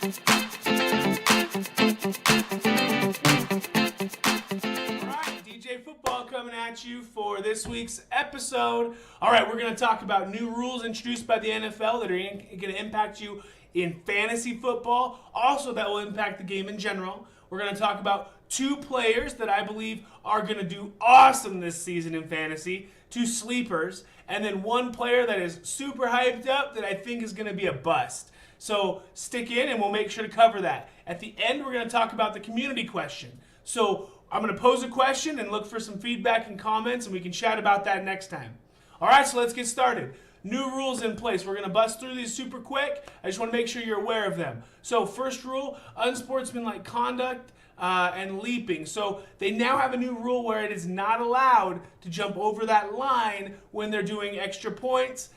DJ Football coming at you for this week's episode. All right, we're going to talk about new rules introduced by the NFL that are going to impact you in fantasy football. Also, that will impact the game in general. We're going to talk about two players that I believe are going to do awesome this season in fantasy, two sleepers, and then one player that is super hyped up that I think is going to be a bust. So stick in and we'll make sure to cover that. At the end, we're going to talk about the community question. So I'm going to pose a question and look for some feedback and comments, and we can chat about that next time. All right, so let's get started. New rules in place. We're going to bust through these super quick. I just want to make sure you're aware of them. So first rule, unsportsmanlike conduct and leaping. So they now have a new rule where it is not allowed to jump over that line when they're doing extra points,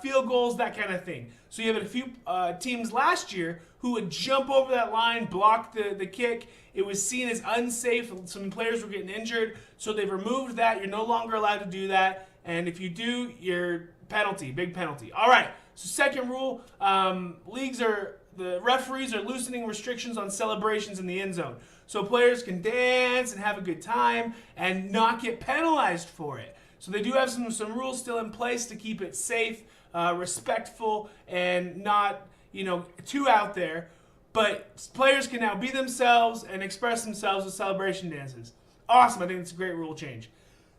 field goals, that kind of thing. So you have a few teams last year who would jump over that line, block the kick. It was seen as unsafe. Some players were getting injured, so they've removed that. You're no longer allowed to do that, and if you do, you're penalty, big penalty. All right, so second rule, the referees are loosening restrictions on celebrations in the end zone. So players can dance and have a good time and not get penalized for it. So they do have some rules still in place to keep it safe, respectful, and not too out there. But players can now be themselves and express themselves with celebration dances. Awesome. I think it's a great rule change.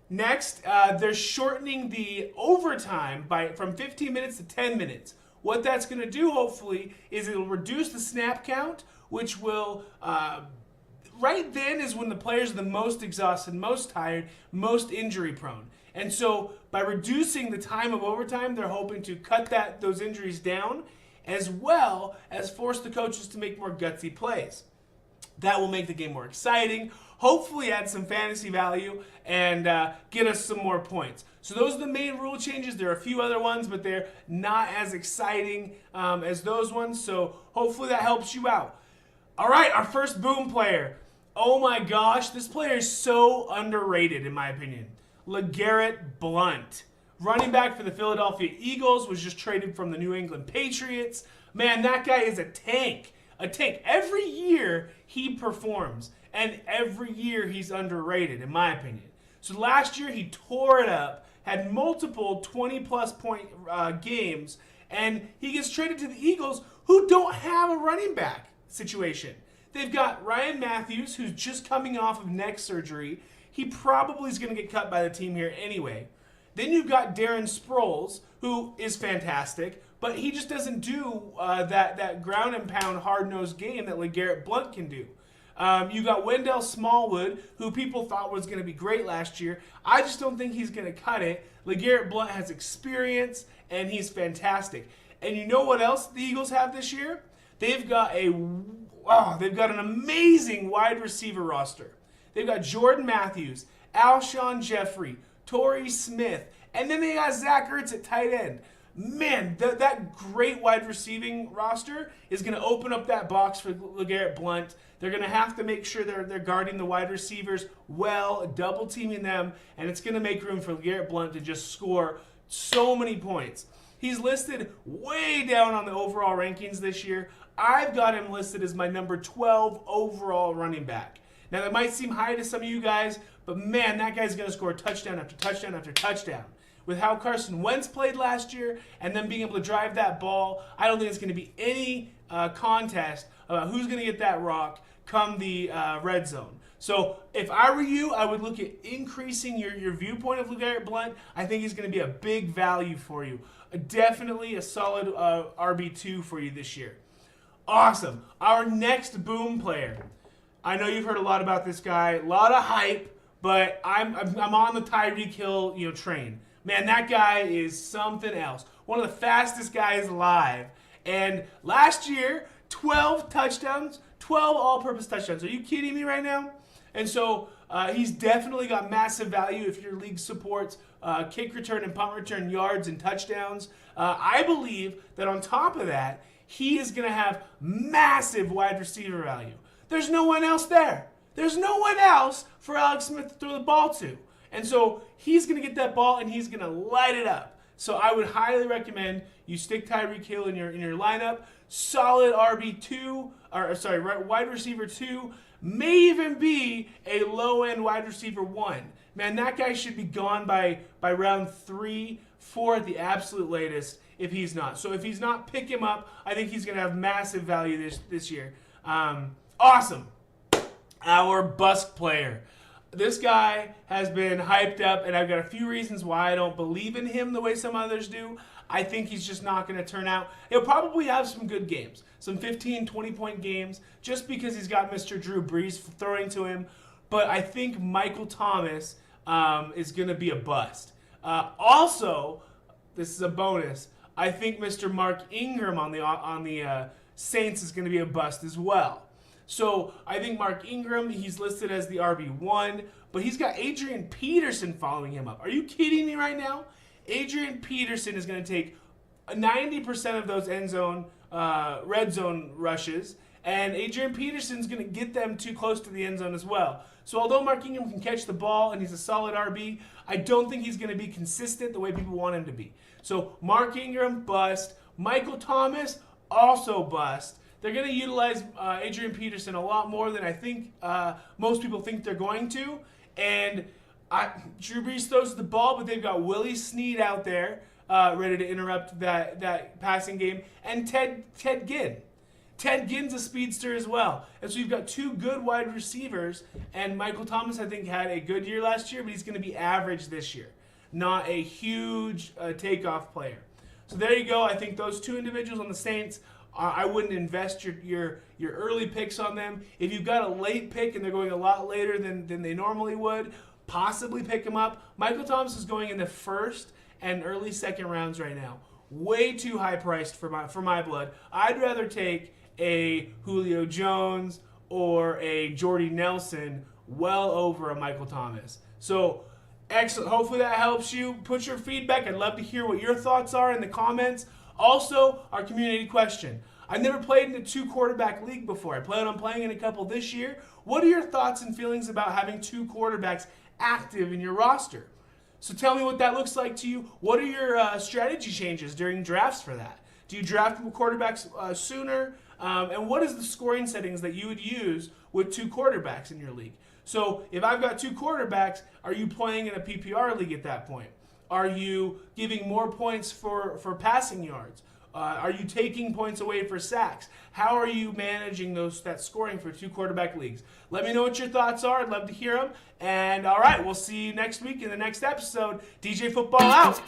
Next, they're shortening the overtime from 15 minutes to 10 minutes. What that's going to do, hopefully, is it'll reduce the snap count, which will, right then is when the players are the most exhausted, most tired, most injury prone. And so by reducing the time of overtime, they're hoping to cut those injuries down, as well as force the coaches to make more gutsy plays. That will make the game more exciting, hopefully add some fantasy value, and get us some more points. So those are the main rule changes. There are a few other ones, but they're not as exciting as those ones, so hopefully that helps you out. All right, our first boom player. Oh my gosh, this player is so underrated in my opinion. LeGarrette Blount. Running back for the Philadelphia Eagles, was just traded from the New England Patriots. Man, that guy is a tank. A tank. Every year he performs, and every year he's underrated, in my opinion. So last year he tore it up, had multiple 20-plus point games, and he gets traded to the Eagles, who don't have a running back situation. They've got Ryan Matthews, who's just coming off of neck surgery. He probably is going to get cut by the team here anyway. Then you've got Darren Sproles, who is fantastic, but he just doesn't do that ground and pound hard-nosed game that LeGarrette Blount can do. You got Wendell Smallwood, who people thought was going to be great last year. I just don't think he's going to cut it. LeGarrette Blount has experience, and he's fantastic. And you know what else the Eagles have this year? They've got an amazing wide receiver roster. They've got Jordan Matthews, Alshon Jeffrey, Torrey Smith, and then they got Zach Ertz at tight end. Man, that great wide receiving roster is going to open up that box for LeGarrette Blount. They're going to have to make sure they're guarding the wide receivers well, double teaming them, and it's going to make room for LeGarrette Blount to just score so many points. He's listed way down on the overall rankings this year. I've got him listed as my number 12 overall running back. Now, that might seem high to some of you guys, but man, that guy's going to score touchdown after touchdown after touchdown. With how Carson Wentz played last year and then being able to drive that ball, I don't think it's going to be any contest about who's going to get that rock come the red zone. So if I were you, I would look at increasing your viewpoint of LeGarrette Blount. I think he's going to be a big value for you. Definitely a solid RB2 for you this year. Awesome. Our next boom player. I know you've heard a lot about this guy, a lot of hype, but I'm on the Tyreek Hill train. Man, that guy is something else. One of the fastest guys alive. And last year, 12 touchdowns, 12 all-purpose touchdowns. Are you kidding me right now? And so he's definitely got massive value if your league supports kick return and punt return yards and touchdowns. I believe that on top of that, he is going to have massive wide receiver value. There's no one else there. There's no one else for Alex Smith to throw the ball to. And so he's going to get that ball and he's going to light it up. So I would highly recommend you stick Tyreek Hill in your lineup. solid RB2, wide receiver 2, may even be a low-end wide receiver 1. Man, that guy should be gone by round 3, 4 at the absolute latest if he's not. So if he's not, pick him up. I think he's going to have massive value this year. Awesome. Our bust player. This guy has been hyped up, and I've got a few reasons why I don't believe in him the way some others do. I think he's just not going to turn out. He'll probably have some good games, some 15, 20-point games, just because he's got Mr. Drew Brees throwing to him. But I think Michael Thomas is going to be a bust. Also, this is a bonus, I think Mr. Mark Ingram on the Saints is going to be a bust as well. So I think Mark Ingram, he's listed as the RB1, but he's got Adrian Peterson following him up. Are you kidding me right now? Adrian Peterson is going to take 90% of those red zone rushes, and Adrian Peterson's going to get them too close to the end zone as well. So although Mark Ingram can catch the ball and he's a solid RB, I don't think he's going to be consistent the way people want him to be. So Mark Ingram, bust. Michael Thomas, also bust. They're going to utilize Adrian Peterson a lot more than I think most people think they're going to. And Drew Brees throws the ball, but they've got Willie Snead out there ready to interrupt that passing game. And Ted Ginn. Ted Ginn's a speedster as well. And so you've got two good wide receivers. And Michael Thomas, I think, had a good year last year, but he's going to be average this year. Not a huge takeoff player. So there you go. I think those two individuals on the Saints, I wouldn't invest your early picks on them. If you've got a late pick and they're going a lot later than they normally would, possibly pick them up. Michael Thomas is going in the first and early second rounds right now. Way too high priced for my blood. I'd rather take a Julio Jones or a Jordy Nelson well over a Michael Thomas. So excellent. Hopefully that helps you. Put your feedback. I'd love to hear what your thoughts are in the comments. Also, our community question. I've never played in a 2-quarterback league before. I plan on playing in a couple this year. What are your thoughts and feelings about having 2 quarterbacks active in your roster? So tell me what that looks like to you. What are your strategy changes during drafts for that? Do you draft quarterbacks sooner? And what is the scoring settings that you would use with 2 quarterbacks in your league? So if I've got 2 quarterbacks, are you playing in a PPR league at that point? Are you giving more points for passing yards? Are you taking points away for sacks? How are you managing that scoring for 2 quarterback leagues? Let me know what your thoughts are. I'd love to hear them. And all right, we'll see you next week in the next episode. DJ Football out.